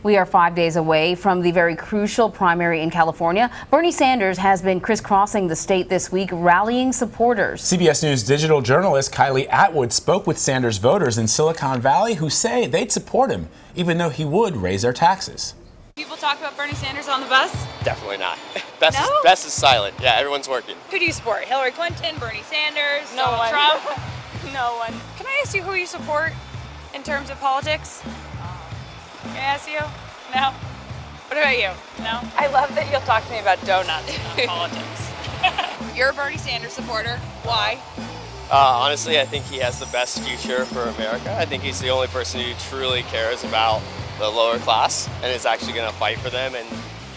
We are 5 days away from the very crucial primary in California. Bernie Sanders has been crisscrossing the state this week, rallying supporters. CBS News digital journalist Kylie Atwood spoke with Sanders voters in Silicon Valley who say they'd support him, even though he would raise their taxes. People talk about Bernie Sanders on the bus? Definitely not. Best is silent. Yeah, everyone's working. Who do you support? Hillary Clinton, Bernie Sanders, No Donald one. Trump? No one. Can I ask you who you support in terms of politics? Can I ask you? No? What about you? No? I love that you'll talk to me about donuts, not politics. You're a Bernie Sanders supporter. Why? Honestly, I think he has the best future for America. I think he's the only person who truly cares about the lower class and is actually going to fight for them and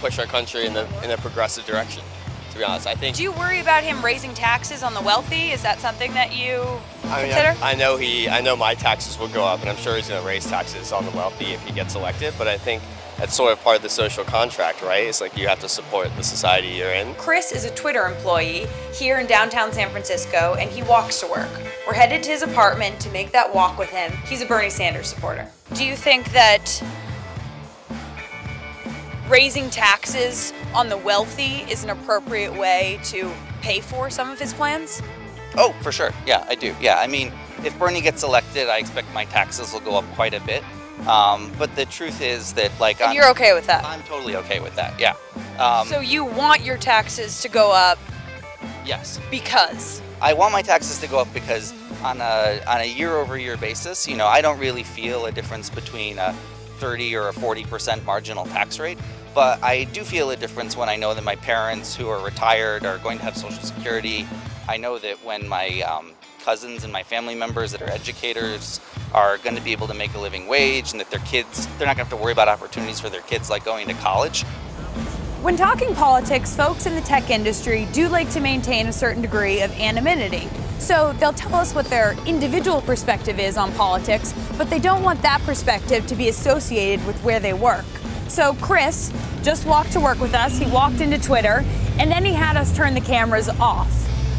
push our country in a progressive direction. To be honest, I think. Do you worry about him raising taxes on the wealthy? Is that something that you consider? I know my taxes will go up, and I'm sure he's going to raise taxes on the wealthy if he gets elected. But I think that's sort of part of the social contract, right? It's like you have to support the society you're in. Chris is a Twitter employee here in downtown San Francisco, and he walks to work. We're headed to his apartment to make that walk with him. He's a Bernie Sanders supporter. Do you think that raising taxes on the wealthy is an appropriate way to pay for some of his plans? Oh, for sure. Yeah, I do. Yeah, I mean, if Bernie gets elected, I expect my taxes will go up quite a bit. But the truth is that, like, you're okay with that? I'm totally okay with that. Yeah. So you want your taxes to go up? Yes. Because? I want my taxes to go up because on a year-over-year basis, you know, I don't really feel a difference between a 30 or a 40% marginal tax rate. But I do feel a difference when I know that my parents who are retired are going to have Social Security. I know that when my cousins and my family members that are educators are going to be able to make a living wage, and that their kids, they're not going to have to worry about opportunities for their kids like going to college. When talking politics, folks in the tech industry do like to maintain a certain degree of anonymity. So they'll tell us what their individual perspective is on politics, but they don't want that perspective to be associated with where they work. So Chris just walked to work with us, he walked into Twitter, and then he had us turn the cameras off.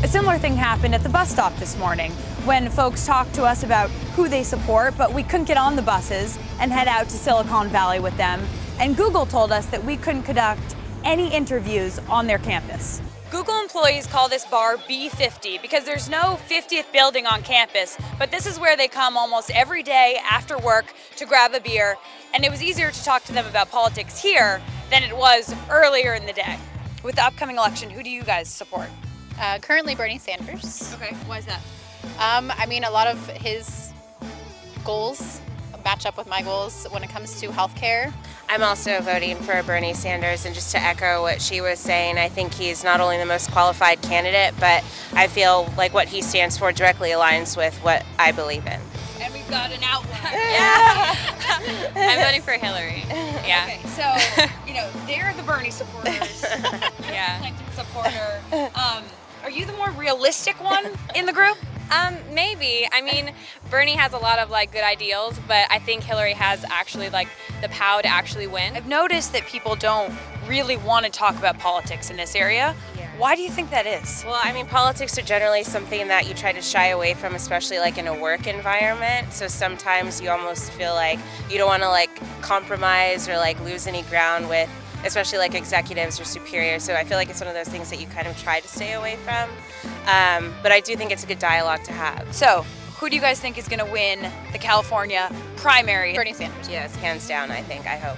A similar thing happened at the bus stop this morning when folks talked to us about who they support, but we couldn't get on the buses and head out to Silicon Valley with them. And Google told us that we couldn't conduct any interviews on their campus. Google employees call this bar B50 because there's no 50th building on campus, but this is where they come almost every day after work to grab a beer, and it was easier to talk to them about politics here than it was earlier in the day. With the upcoming election, who do you guys support? Currently Bernie Sanders. Okay, why is that? I mean, a lot of his goals match up with my goals when it comes to healthcare. I'm also voting for Bernie Sanders, and just to echo what she was saying, I think he's not only the most qualified candidate, but I feel like what he stands for directly aligns with what I believe in. And we've got an outline. Yeah. I'm voting for Hillary. Yeah. Okay, so, you know, they're the Bernie supporters. Yeah. Clinton supporter. Are you the more realistic one in the group? Maybe. I mean, Bernie has a lot of like good ideals, but I think Hillary has actually like the power to actually win. I've noticed that people don't really want to talk about politics in this area. Yeah. Why do you think that is? Well, I mean, politics are generally something that you try to shy away from, especially like in a work environment. So sometimes you almost feel like you don't want to like compromise or like lose any ground with, especially like executives or superiors. So I feel like it's one of those things that you kind of try to stay away from. But I do think it's a good dialogue to have. So, who do you guys think is going to win the California primary? Bernie Sanders. Yes, hands down, I think, I hope.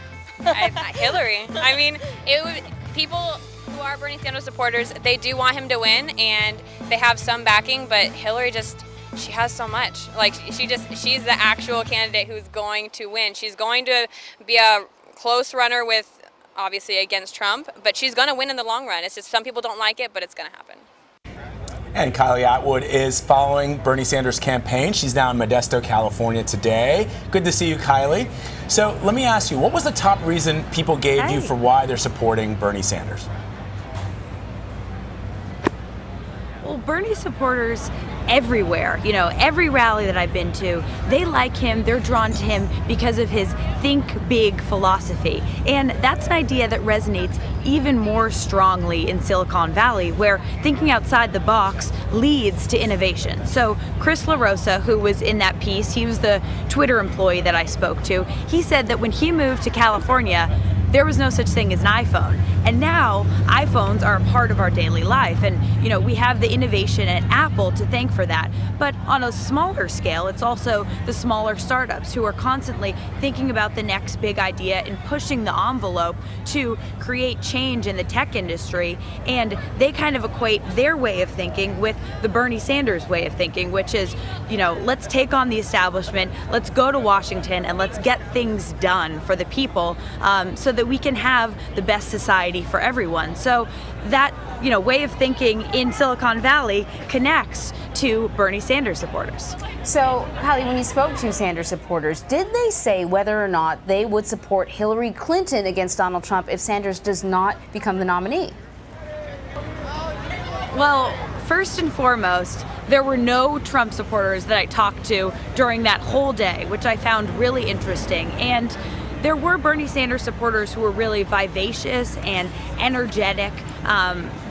Hillary. I mean, people who are Bernie Sanders supporters, they do want him to win, and they have some backing, but Hillary she has so much. Like, she's the actual candidate who's going to win. She's going to be a close runner with, obviously, against Trump, but she's going to win in the long run. It's just some people don't like it, but it's going to happen. And Kylie Atwood is following Bernie Sanders' campaign. She's now in Modesto, California today. Good to see you, Kylie. So let me ask you, what was the top reason people gave you for why they're supporting Bernie Sanders? Well, Bernie supporters everywhere. You know, every rally that I've been to, they like him, they're drawn to him because of his think big philosophy. And that's an idea that resonates even more strongly in Silicon Valley, where thinking outside the box leads to innovation. So Chris LaRosa, who was in that piece, he was the Twitter employee that I spoke to, he said that when he moved to California, there was no such thing as an iPhone. And now iPhones are a part of our daily life. And you know, we have the innovation at Apple to thank for that. But on a smaller scale, it's also the smaller startups who are constantly thinking about the next big idea and pushing the envelope to create change in the tech industry. And they kind of equate their way of thinking with the Bernie Sanders way of thinking, which is, you know, let's take on the establishment, let's go to Washington, and let's get things done for the people, so that we can have the best society for everyone. So that, you know, way of thinking in Silicon Valley connects to Bernie Sanders supporters. So, Kylie, when you spoke to Sanders supporters, did they say whether or not they would support Hillary Clinton against Donald Trump if Sanders does not become the nominee? Well, first and foremost, there were no Trump supporters that I talked to during that whole day, which I found really interesting. And there were Bernie Sanders supporters who were really vivacious and energetic,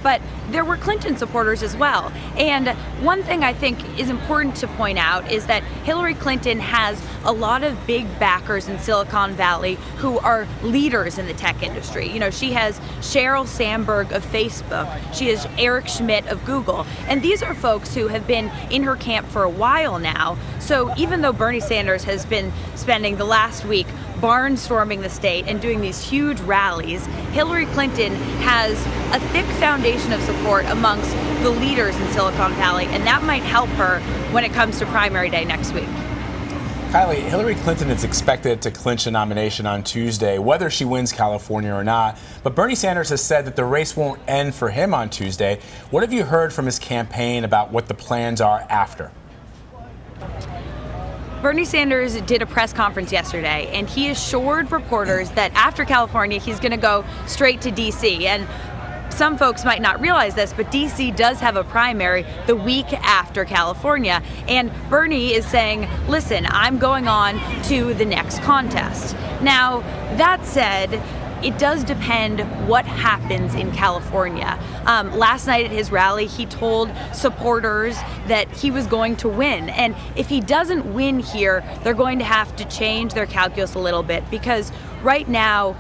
but there were Clinton supporters as well. And one thing I think is important to point out is that Hillary Clinton has a lot of big backers in Silicon Valley who are leaders in the tech industry. You know, she has Sheryl Sandberg of Facebook, she has Eric Schmidt of Google, and these are folks who have been in her camp for a while now. So even though Bernie Sanders has been spending the last week barnstorming the state and doing these huge rallies, Hillary Clinton has a thick foundation of support amongst the leaders in Silicon Valley, and that might help her when it comes to primary day next week. Kylie, Hillary Clinton is expected to clinch a nomination on Tuesday, whether she wins California or not. But Bernie Sanders has said that the race won't end for him on Tuesday. What have you heard from his campaign about what the plans are after? Bernie Sanders did a press conference yesterday, and he assured reporters that after California, he's going to go straight to D.C. And some folks might not realize this, but D.C. does have a primary the week after California. And Bernie is saying, listen, I'm going on to the next contest. Now, that said, it does depend what happens in California. Last night at his rally, he told supporters that he was going to win. And if he doesn't win here, they're going to have to change their calculus a little bit, because right now,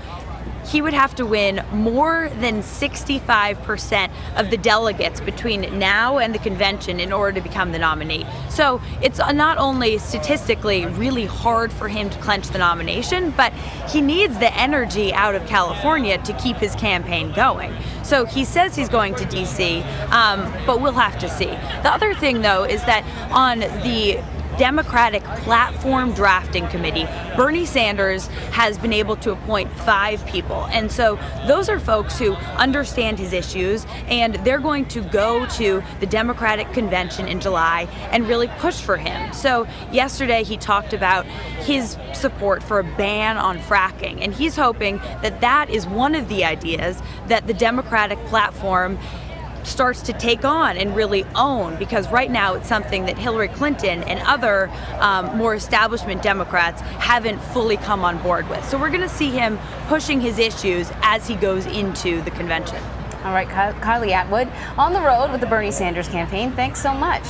he would have to win more than 65% of the delegates between now and the convention in order to become the nominee. So it's not only statistically really hard for him to clinch the nomination, but he needs the energy out of California to keep his campaign going. So he says he's going to DC, but we'll have to see. The other thing, though, is that on the Democratic Platform Drafting Committee, Bernie Sanders has been able to appoint 5 people. And so those are folks who understand his issues, and they're going to go to the Democratic Convention in July and really push for him. So yesterday he talked about his support for a ban on fracking, and he's hoping that that is one of the ideas that the Democratic platform starts to take on and really own, because right now it's something that Hillary Clinton and other more establishment Democrats haven't fully come on board with. So we're going to see him pushing his issues as he goes into the convention. All right, Kylie Atwood on the road with the Bernie Sanders campaign. Thanks so much.